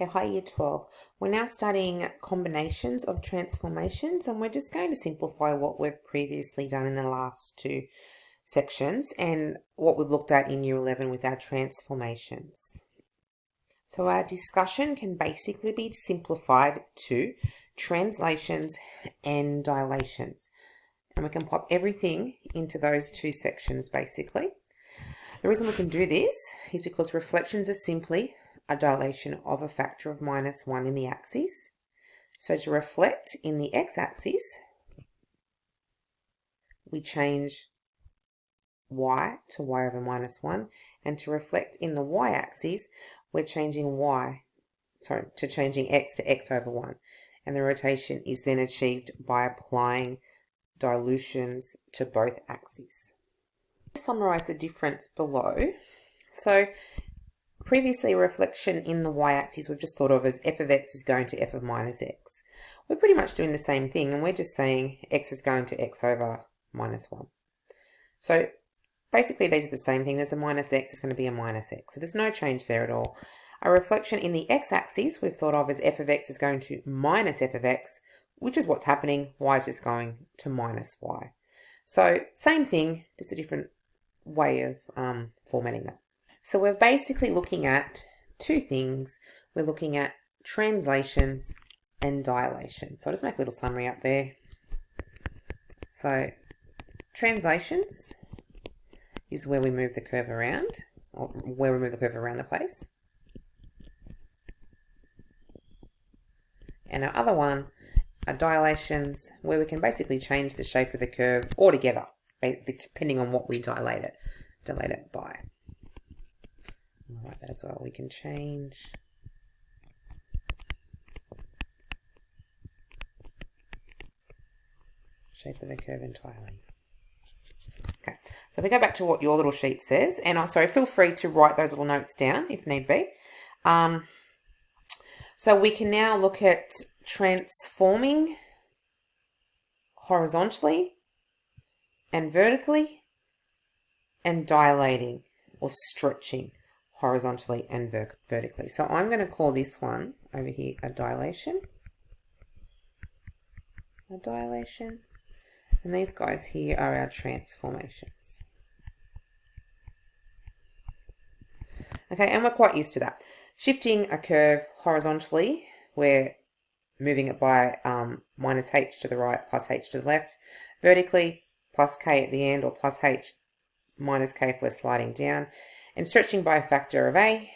Okay, hi Year 12. We're now studying combinations of transformations, and we're just going to simplify what we've previously done in the last two sections and what we've looked at in Year 11 with our transformations. So our discussion can basically be simplified to translations and dilations. And we can pop everything into those two sections basically. The reason we can do this is because reflections are simply a dilation of a factor of -1 in the axis. So to reflect in the x-axis, we change y to y over -1, and to reflect in the y-axis, we're changing x to x over 1. And the rotation is then achieved by applying dilutions to both axes. To summarize the difference below, so previously reflection in the y-axis we've just thought of as f of x is going to f of minus x. We're pretty much doing the same thing, and we're just saying x is going to x over -1. So basically these are the same thing. There's a minus x, it's going to be a minus x. So there's no change there at all. A reflection in the x-axis we've thought of as f of x is going to minus f of x, which is what's happening. Y is just going to minus y. So same thing, just a different way of formatting that. So we're basically looking at two things. We're looking at translations and dilation. So I'll just make a little summary up there. So translations is where we move the curve around, or where we move the curve around the place. And our other one are dilations, where we can basically change the shape of the curve altogether, depending on what we dilate it by. I'll write that as well. We can change shape of the curve entirely. Okay, so if we go back to what your little sheet says, and also feel free to write those little notes down if need be. So we can now look at transforming horizontally and vertically, and dilating or stretching horizontally and vertically. So I'm going to call this one over here a dilation. And these guys here are our transformations. Okay, and we're quite used to that. Shifting a curve horizontally, we're moving it by minus h to the right plus h to the left. Vertically, plus k at the end, or plus h minus k if we're sliding down. And stretching by a factor of a.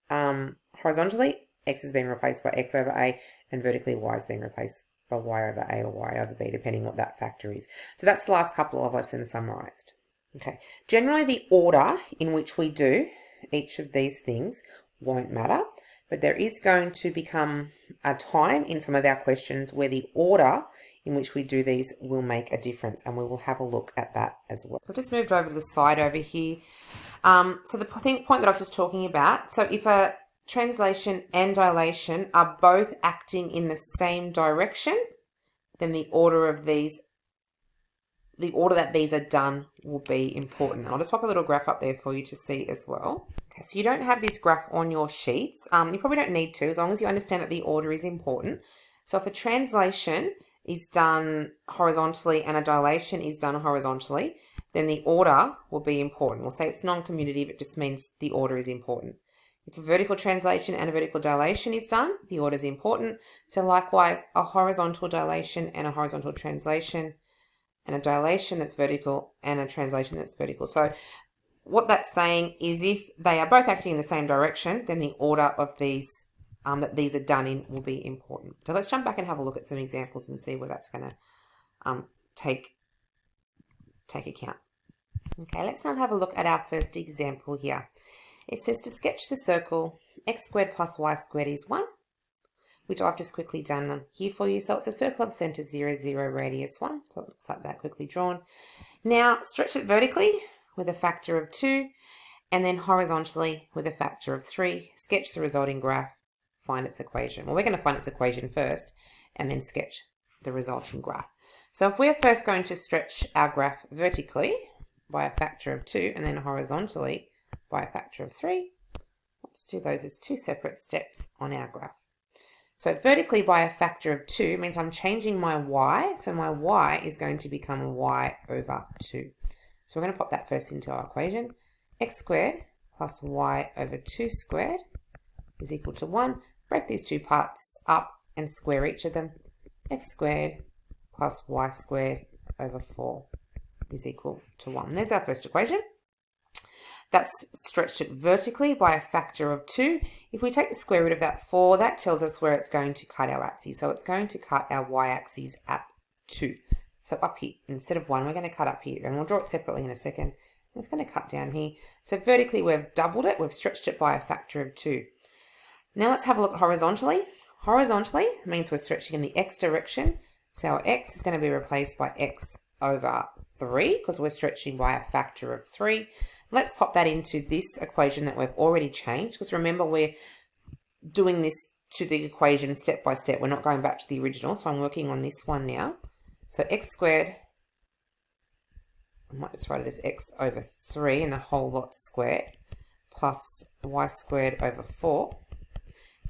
Horizontally, x has been replaced by x over a, and vertically y has been replaced by y over a or y over b, depending what that factor is. So that's the last couple of lessons summarized. Okay, generally the order in which we do each of these things won't matter, but there is going to become a time in some of our questions where the order in which we do these will make a difference, and we will have a look at that as well. So I've just moved over to the side over here. So the point that I was just talking about, so if a translation and dilation are both acting in the same direction, then the order that these are done will be important. I'll just pop a little graph up there for you to see as well. Okay, so you don't have this graph on your sheets. You probably don't need to, as long as you understand that the order is important. So if a translation is done horizontally and a dilation is done horizontally, then the order will be important. We'll say it's non-commutative, it just means the order is important. If a vertical translation and a vertical dilation is done, the order is important. So likewise, a horizontal dilation and a horizontal translation, and a dilation that's vertical and a translation that's vertical. So what that's saying is if they are both acting in the same direction, then the order of these that these are done in will be important. So let's jump back and have a look at some examples and see where that's going to take account. Okay, let's now have a look at our first example here. It says to sketch the circle x squared plus y squared is 1, which I've just quickly done here for you. So it's a circle of centre 0, 0, radius 1. So it looks like that, quickly drawn. Now stretch it vertically with a factor of 2, and then horizontally with a factor of 3. Sketch the resulting graph, find its equation. Well, we're going to find its equation first, and then sketch the resulting graph. So if we're first going to stretch our graph vertically by a factor of 2, and then horizontally by a factor of 3, let's do those as two separate steps on our graph. So vertically by a factor of 2 means I'm changing my y. So my y is going to become y over 2. So we're going to pop that first into our equation. X squared plus y over 2 squared is equal to 1. Break these two parts up and square each of them. X squared plus y squared over 4 is equal to 1. There's our first equation. That's stretched it vertically by a factor of 2. If we take the square root of that 4, that tells us where it's going to cut our axes. So it's going to cut our y-axis at 2. So up here, instead of 1, we're going to cut up here. And we'll draw it separately in a second. It's going to cut down here. So vertically, we've doubled it. We've stretched it by a factor of 2. Now let's have a look horizontally. Horizontally means we're stretching in the x direction. So our x is going to be replaced by x over 3 because we're stretching by a factor of 3. Let's pop that into this equation that we've already changed, because remember we're doing this to the equation step by step. We're not going back to the original, so I'm working on this one now. So x squared, I might just write it as x over 3 and the whole lot squared, plus y squared over 4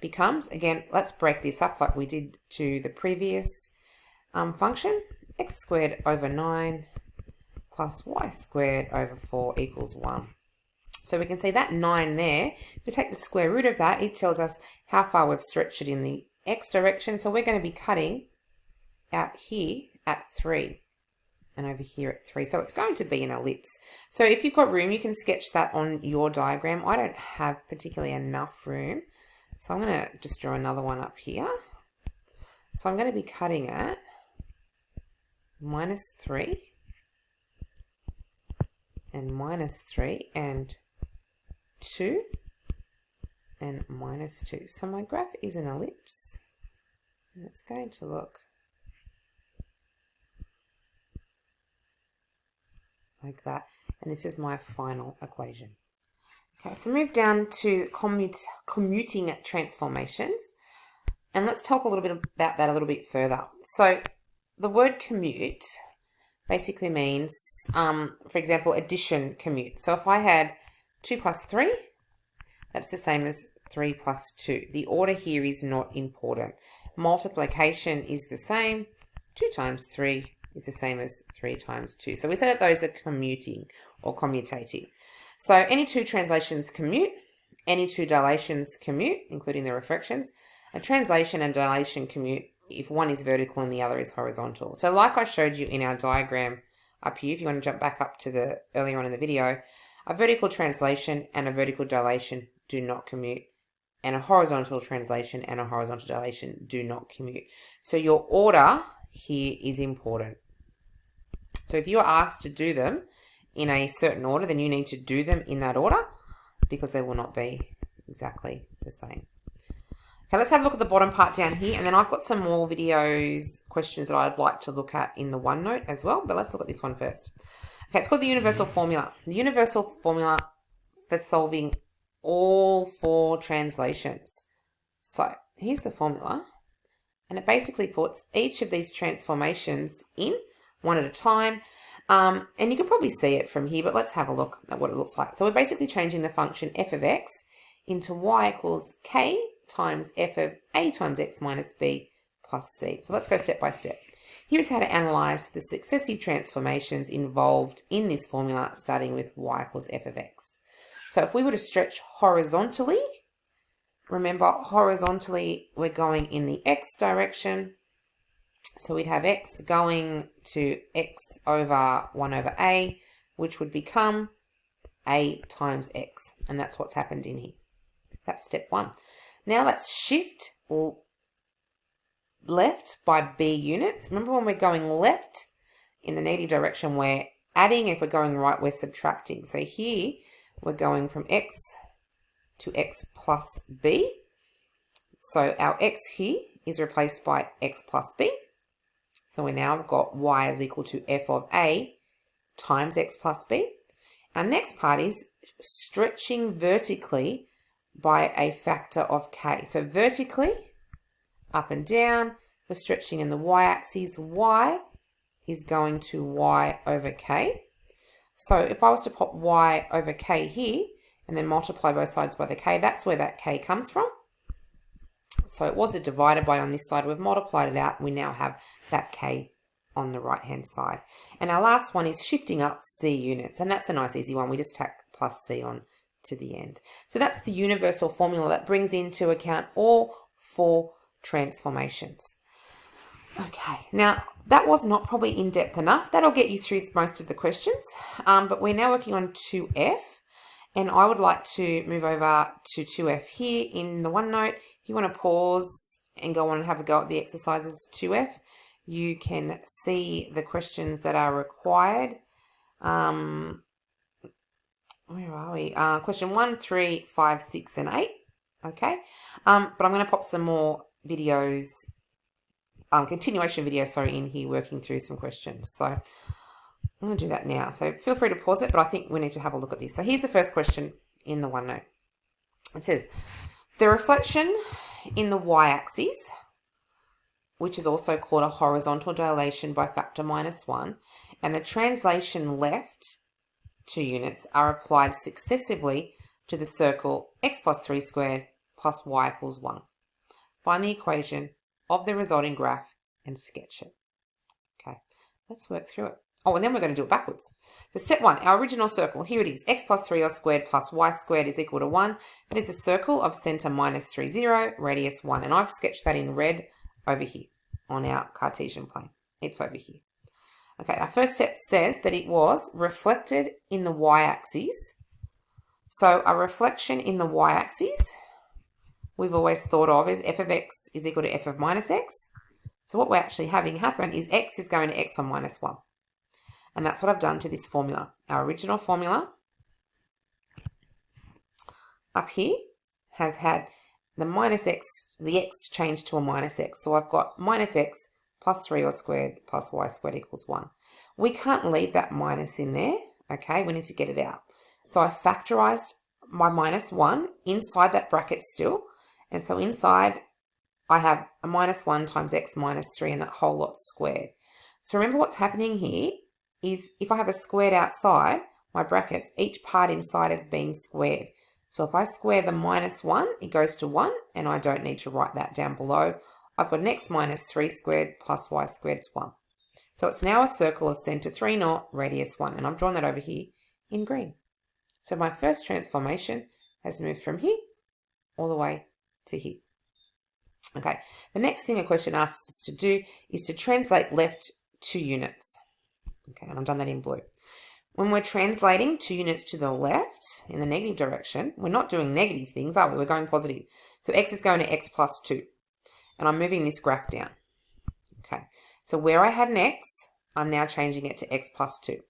becomes, again, let's break this up like we did to the previous function, x squared over 9 plus y squared over 4 equals 1. So we can see that 9 there. If we take the square root of that, it tells us how far we've stretched it in the x direction. So we're going to be cutting out here at 3 and over here at 3. So it's going to be an ellipse. So if you've got room, you can sketch that on your diagram. I don't have particularly enough room. So I'm going to just draw another one up here. So I'm going to be cutting at -3 and -3 and 2 and -2. So my graph is an ellipse and it's going to look like that. And this is my final equation. Okay, so move down to commuting transformations. And let's talk a little bit about that a little bit further. So the word commute basically means, for example, addition commute. So if I had 2 plus 3, that's the same as 3 plus 2. The order here is not important. Multiplication is the same. 2 times 3 is the same as 3 times 2. So we say that those are commuting or commutating. So any two translations commute, any two dilations commute, including the refractions. A translation and dilation commute if one is vertical and the other is horizontal. So like I showed you in our diagram up here, if you want to jump back up to the earlier on in the video, a vertical translation and a vertical dilation do not commute, and a horizontal translation and a horizontal dilation do not commute. So your order here is important. So if you are asked to do them in a certain order, then you need to do them in that order because they will not be exactly the same. Okay, let's have a look at the bottom part down here, and then I've got some more videos, questions that I'd like to look at in the OneNote as well, but let's look at this one first. Okay, it's called the universal formula. The universal formula for solving all 4 translations. So here's the formula, and it basically puts each of these transformations in one at a time. And you can probably see it from here, but let's have a look at what it looks like. So we're basically changing the function f of x into y equals k times f of a times x minus b plus c. So let's go step by step. Here's how to analyse the successive transformations involved in this formula, starting with y equals f of x. So if we were to stretch horizontally, remember horizontally we're going in the x direction. So we'd have x going to x over 1 over a, which would become a times x. And that's what's happened in here. That's step 1. Now let's shift left by b units. Remember when we're going left in the negative direction, we're adding. If we're going right, we're subtracting. So here we're going from x to x plus b. So our x here is replaced by x plus b. So we now have got y is equal to f of a times x plus b. Our next part is stretching vertically by a factor of k. So vertically, up and down, we're stretching in the y-axis. Y is going to y over k. So if I was to pop y over k here, and then multiply both sides by the k. That's where that k comes from. So it was a divided by on this side. We've multiplied it out. We now have that k on the right-hand side. And our last one is shifting up c units, and that's a nice easy one. We just tack plus c on to the end. So that's the universal formula that brings into account all 4 transformations. Okay, now that was not probably in-depth enough. That'll get you through most of the questions, but we're now working on 2F, and I would like to move over to 2F here in the OneNote. If you want to pause and go on and have a go at the exercises 2F, you can see the questions that are required. Where are we? Question 1, 3, 5, 6, and 8. Okay, but I'm going to pop some more videos, continuation videos, sorry, in here working through some questions. So I'm going to do that now. So feel free to pause it, but I think we need to have a look at this. So here's the first question in the OneNote. It says, the reflection in the y-axis, which is also called a horizontal dilation by factor -1, and the translation left 2 units are applied successively to the circle x plus 3 squared plus y equals 1. Find the equation of the resulting graph and sketch it. Okay, let's work through it. Oh, and then we're going to do it backwards. So step 1, our original circle, here it is, x plus 3 all squared plus y squared is equal to 1. But it's a circle of centre -3, 0, radius 1. And I've sketched that in red over here on our Cartesian plane. It's over here. Okay, our first step says that it was reflected in the y-axis. So a reflection in the y-axis, we've always thought of as f of x is equal to f of minus x. So what we're actually having happen is x is going to x on -1. And that's what I've done to this formula. Our original formula up here has had the minus x, the x changed to a minus x. So I've got minus x plus 3 all squared plus y squared equals 1. We can't leave that minus in there, okay? We need to get it out. So I factorised my -1 inside that bracket still. And so inside I have a -1 times x minus 3 and that whole lot squared. So remember what's happening here is if I have a squared outside, my brackets, each part inside is being squared. So if I square the -1, it goes to 1, and I don't need to write that down below. I've got an x minus 3 squared plus y squared is 1. So it's now a circle of centre 3, 0, radius 1, and I've drawn that over here in green. So my first transformation has moved from here all the way to here. Okay, the next thing a question asks us to do is to translate left 2 units. Okay, and I've done that in blue. When we're translating 2 units to the left in the negative direction, we're not doing negative things, are we? We're going positive. So x is going to x plus 2. And I'm moving this graph down. Okay, so where I had an x, I'm now changing it to x plus 2.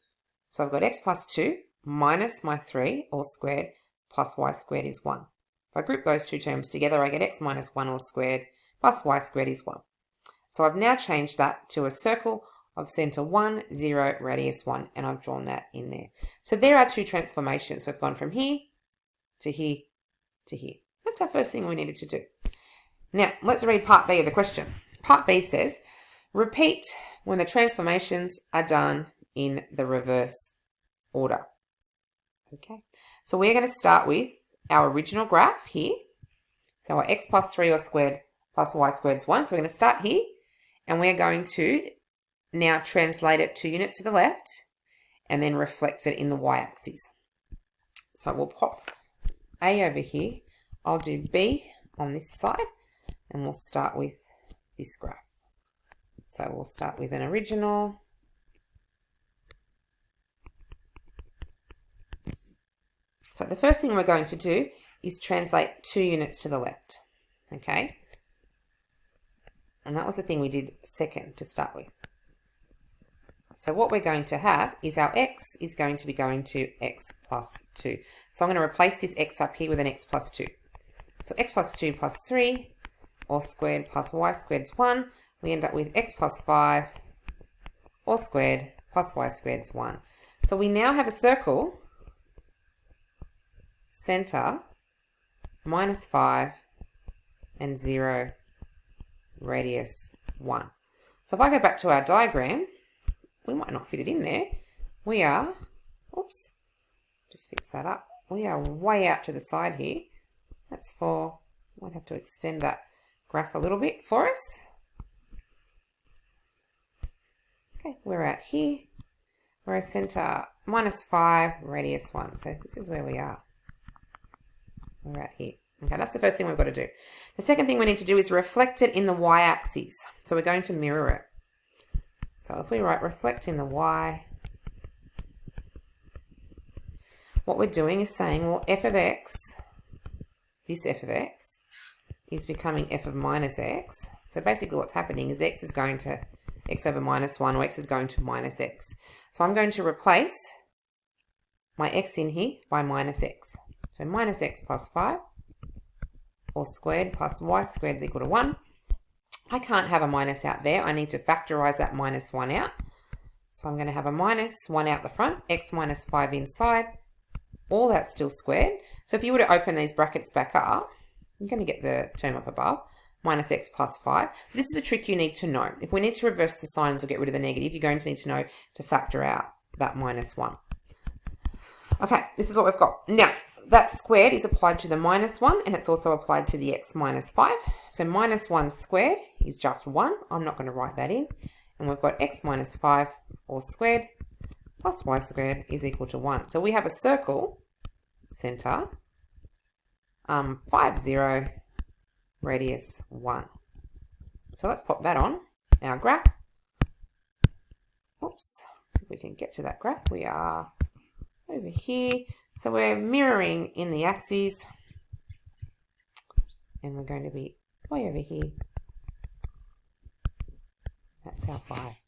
So I've got x plus 2 minus my 3 all squared plus y squared is 1. If I group those two terms together, I get x minus 1 all squared plus y squared is 1. So I've now changed that to a circle of centre 1, 0, radius 1, and I've drawn that in there. So there are 2 transformations. We've gone from here to here to here. That's our first thing we needed to do. Now, let's read part B of the question. Part B says, repeat when the transformations are done in the reverse order. Okay, so we're going to start with our original graph here. So our x plus 3 all squared plus y squared is 1. So we're going to start here, and we're going to now translate it 2 units to the left and then reflect it in the y-axis. So we'll pop A over here. I'll do B on this side, and we'll start with this graph. So we'll start with an original. So the first thing we're going to do is translate 2 units to the left, okay? And that was the thing we did second to start with. So what we're going to have is our x is going to be going to x plus 2. So I'm going to replace this x up here with an x plus 2. So x plus 2 plus 3 all squared plus y squared is 1. We end up with x plus 5 all squared plus y squared is 1. So we now have a circle, centre, minus 5 and 0, radius 1. So if I go back to our diagram, we might not fit it in there. We are, oops, just fix that up. we are way out to the side here. That's 4. Might have to extend that graph a little bit for us. Okay, we're out here. We're a center -5, radius 1. So this is where we are. We're out here. Okay, that's the first thing we've got to do. The second thing we need to do is reflect it in the y-axis. So we're going to mirror it. So if we write reflect in the y, what we're doing is saying, well, f of x, this f of x, is becoming f of minus x. So basically what's happening is x is going to x over -1, or x is going to minus x. So I'm going to replace my x in here by minus x. So minus x plus 5, all squared, plus y squared is equal to 1. I can't have a minus out there. I need to factorize that -1 out. So I'm going to have a -1 out the front, x minus 5 inside. All that's still squared. So if you were to open these brackets back up, you're going to get the term up above, minus x plus 5. This is a trick you need to know. If we need to reverse the signs or get rid of the negative, you're going to need to know to factor out that -1. Okay, this is what we've got. Now, that squared is applied to the -1, and it's also applied to the x minus 5. So -1 squared is just 1. I'm not going to write that in. And we've got x minus 5 all squared plus y squared is equal to 1. So we have a circle, center, 5, 0, radius 1. So let's pop that on our graph. Oops, see if we can get to that graph. We are over here. So we're mirroring in the axes, and we're going to be way over here. That's our 5.